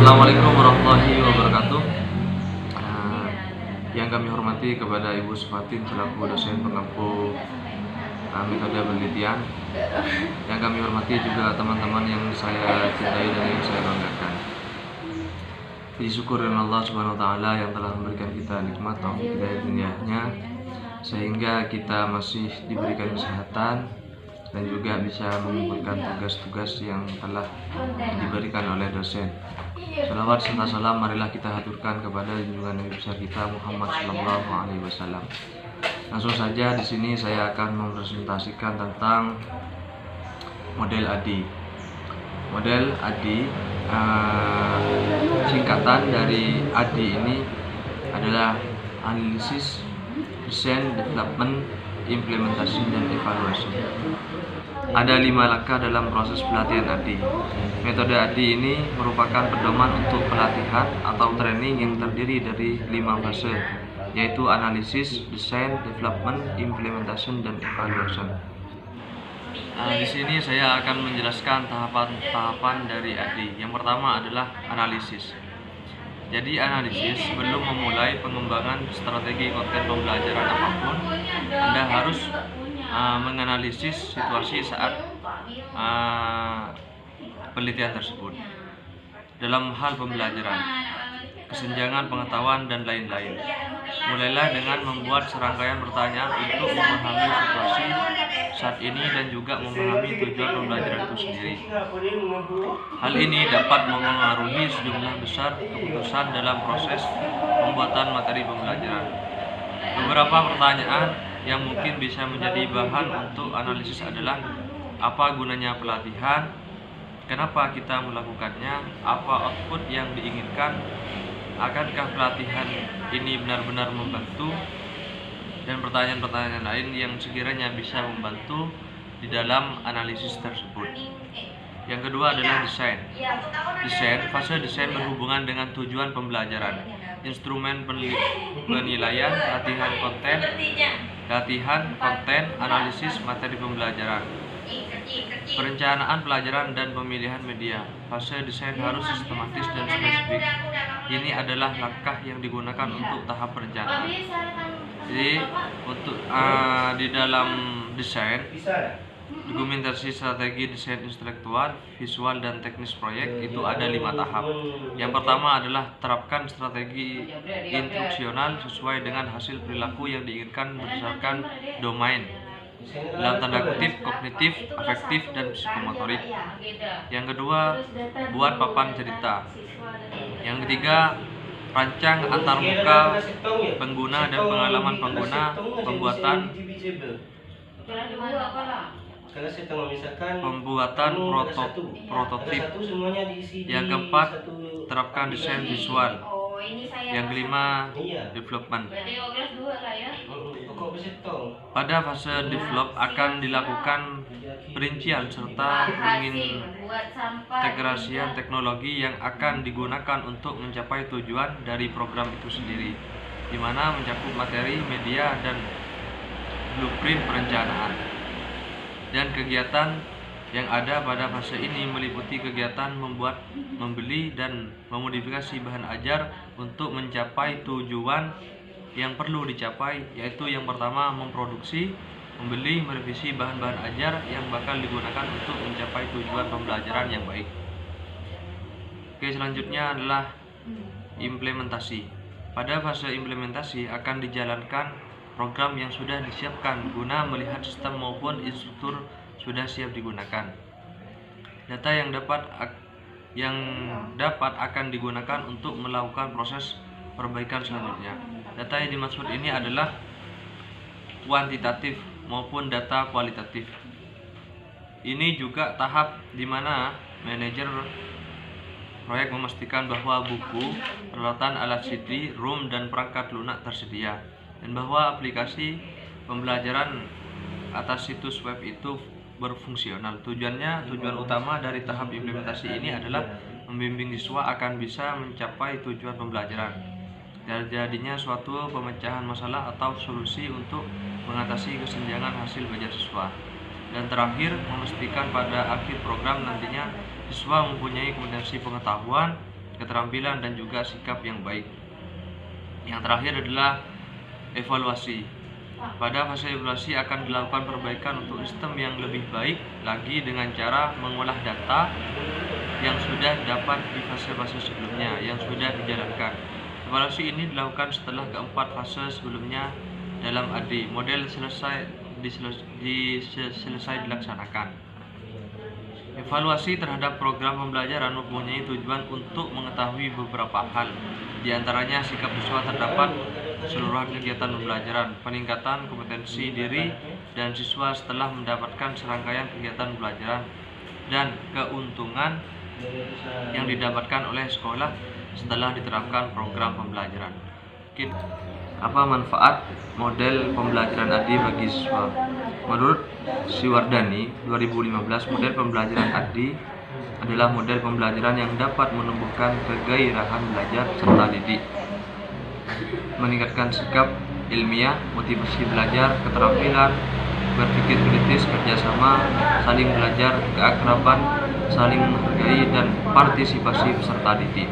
Assalamualaikum warahmatullahi wabarakatuh. Yang kami hormati kepada Ibu Sufatin selaku dosen pengampu metode penelitian. Yang kami hormati juga teman-teman yang saya cintai dan yang saya banggakan. Puji syukur dengan Allah Subhanahu wa taala yang telah memberikan kita nikmat taufik hidayahnya sehingga kita masih diberikan kesehatan dan juga bisa mengumpulkan tugas-tugas yang telah diberikan oleh dosen. Salawat serta salam marilah kita haturkan kepada junjungan Nabi besar kita Muhammad Sallallahu Alaihi Wasallam. Langsung saja di sini saya akan mempresentasikan tentang model ADI. Model ADI singkatan dari ADI ini adalah Analysis, Design, Development, Implementasi, dan Evaluasi. Ada 5 langkah dalam proses pelatihan ADI. Metode ADI ini merupakan pedoman untuk pelatihan atau training yang terdiri dari 5 fase, yaitu analisis, desain, development, implementation, dan evaluation. Di sini saya akan menjelaskan tahapan-tahapan dari ADI. Yang pertama adalah analisis. Jadi analisis sebelum memulai pengembangan strategi konten pembelajaran apapun, Anda harus menganalisis situasi saat penelitian tersebut dalam hal pembelajaran, kesenjangan pengetahuan, dan lain-lain. Mulailah dengan membuat serangkaian pertanyaan untuk memahami situasi saat ini dan juga memahami tujuan pembelajaran itu sendiri. Hal ini dapat memengaruhi sejumlah besar keputusan dalam proses pembuatan materi pembelajaran. Beberapa pertanyaan yang mungkin bisa menjadi bahan untuk analisis adalah: apa gunanya pelatihan? Kenapa kita melakukannya? Apa output yang diinginkan? Akankah pelatihan ini benar-benar membantu? Dan pertanyaan-pertanyaan lain yang sekiranya bisa membantu di dalam analisis tersebut. Yang kedua adalah desain. Fase desain berhubungan dengan tujuan pembelajaran, instrumen penilaian, latihan konten, analisis materi pembelajaran, perencanaan pelajaran, dan pemilihan media. Fase desain harus sistematis dan spesifik. Ini adalah langkah yang digunakan untuk tahap perencanaan. Jadi untuk di dalam desain, dokumentasi strategi desain intelektual, visual, dan teknis proyek itu ada 5 tahap. Yang pertama adalah terapkan strategi instruksional sesuai dengan hasil perilaku yang diinginkan berdasarkan domain, dalam tanda kutip kognitif, afektif, dan psikomotorik. Yang kedua, buat papan cerita. Yang ketiga, rancang antarmuka pengguna dan pengalaman pengguna, pembuatan prototip. Yang keempat, terapkan desain visual. Yang kelima, development. Pada fase develop akan dilakukan perincian serta pengintegrasian teknologi yang akan digunakan untuk mencapai tujuan dari program itu sendiri, di mana mencakup materi, media, dan blueprint perencanaan. Dan kegiatan yang ada pada fase ini meliputi kegiatan membuat, membeli, dan memodifikasi bahan ajar untuk mencapai tujuan yang perlu dicapai, yaitu yang pertama memproduksi, membeli, merevisi bahan-bahan ajar yang bakal digunakan untuk mencapai tujuan pembelajaran yang baik. Oke, selanjutnya adalah implementasi. Pada fase implementasi akan dijalankan program yang sudah disiapkan guna melihat sistem maupun instruktur sudah siap digunakan. Data yang dapat akan digunakan untuk melakukan proses perbaikan selanjutnya. Data yang dimaksud ini adalah kuantitatif maupun data kualitatif. Ini juga tahap di mana manajer proyek memastikan bahwa buku, peralatan, alat CD, ROM, dan perangkat lunak tersedia, dan bahwa aplikasi pembelajaran atas situs web itu berfungsional. Tujuan utama dari tahap implementasi ini adalah membimbing siswa akan bisa mencapai tujuan pembelajaran, terjadinya suatu pemecahan masalah atau solusi untuk mengatasi kesenjangan hasil belajar siswa. Dan terakhir, memastikan pada akhir program nantinya siswa mempunyai kompetensi pengetahuan, keterampilan, dan juga sikap yang baik. Yang terakhir adalah evaluasi. Pada fase evaluasi akan dilakukan perbaikan untuk sistem yang lebih baik lagi dengan cara mengolah data yang sudah didapat di fase-fase sebelumnya yang sudah dijalankan. Evaluasi ini dilakukan setelah keempat fase sebelumnya dalam AD model selesai dilaksanakan. Evaluasi terhadap program pembelajaran mempunyai tujuan untuk mengetahui beberapa hal, di antaranya sikap siswa terdapat keseluruhan kegiatan pembelajaran, peningkatan kompetensi diri dan siswa setelah mendapatkan serangkaian kegiatan pembelajaran, dan keuntungan yang didapatkan oleh sekolah setelah diterapkan program pembelajaran. Apa manfaat model pembelajaran AD bagi siswa? Menurut Siwardani 2015, model pembelajaran AD adalah model pembelajaran yang dapat menumbuhkan kegairahan belajar serta didik, meningkatkan sikap ilmiah, motivasi belajar, keterampilan berpikir kritis, kerjasama, saling belajar, keakraban, saling menghargai, dan partisipasi peserta didik.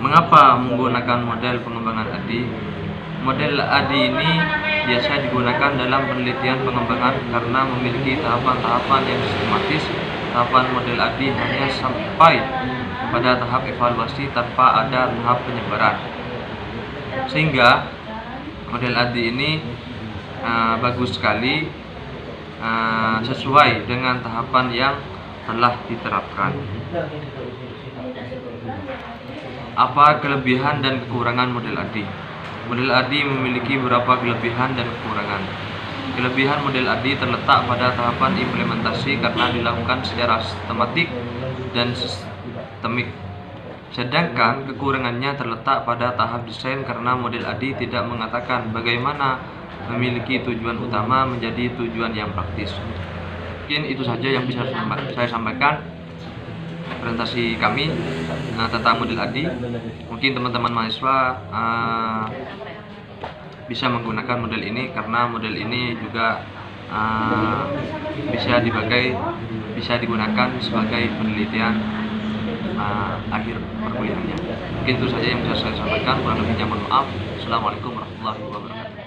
Mengapa menggunakan model pengembangan AD? Model AD ini biasa digunakan dalam penelitian pengembangan karena memiliki tahapan-tahapan yang sistematis. Tahapan model AD hanya sampai pada tahap evaluasi tanpa ada tahap penyebaran. Sehingga model AD ini bagus sekali, sesuai dengan tahapan yang telah diterapkan. Apa kelebihan dan kekurangan model AD? Model AD memiliki beberapa kelebihan dan kekurangan. Kelebihan model AD terletak pada tahapan implementasi karena dilakukan secara sistematik dan sistemik. Sedangkan kekurangannya terletak pada tahap desain karena model AD tidak mengatakan bagaimana memiliki tujuan utama menjadi tujuan yang praktis. Mungkin itu saja yang bisa saya sampaikan presentasi kami tentang model AD. Mungkin teman-teman mahasiswa bisa menggunakan model ini karena model ini juga bisa digunakan sebagai penelitian akhir perkuliahannya. Mungkin itu saja yang bisa saya sampaikan. Kurang lebihnya mohon maaf. Assalamualaikum warahmatullahi wabarakatuh.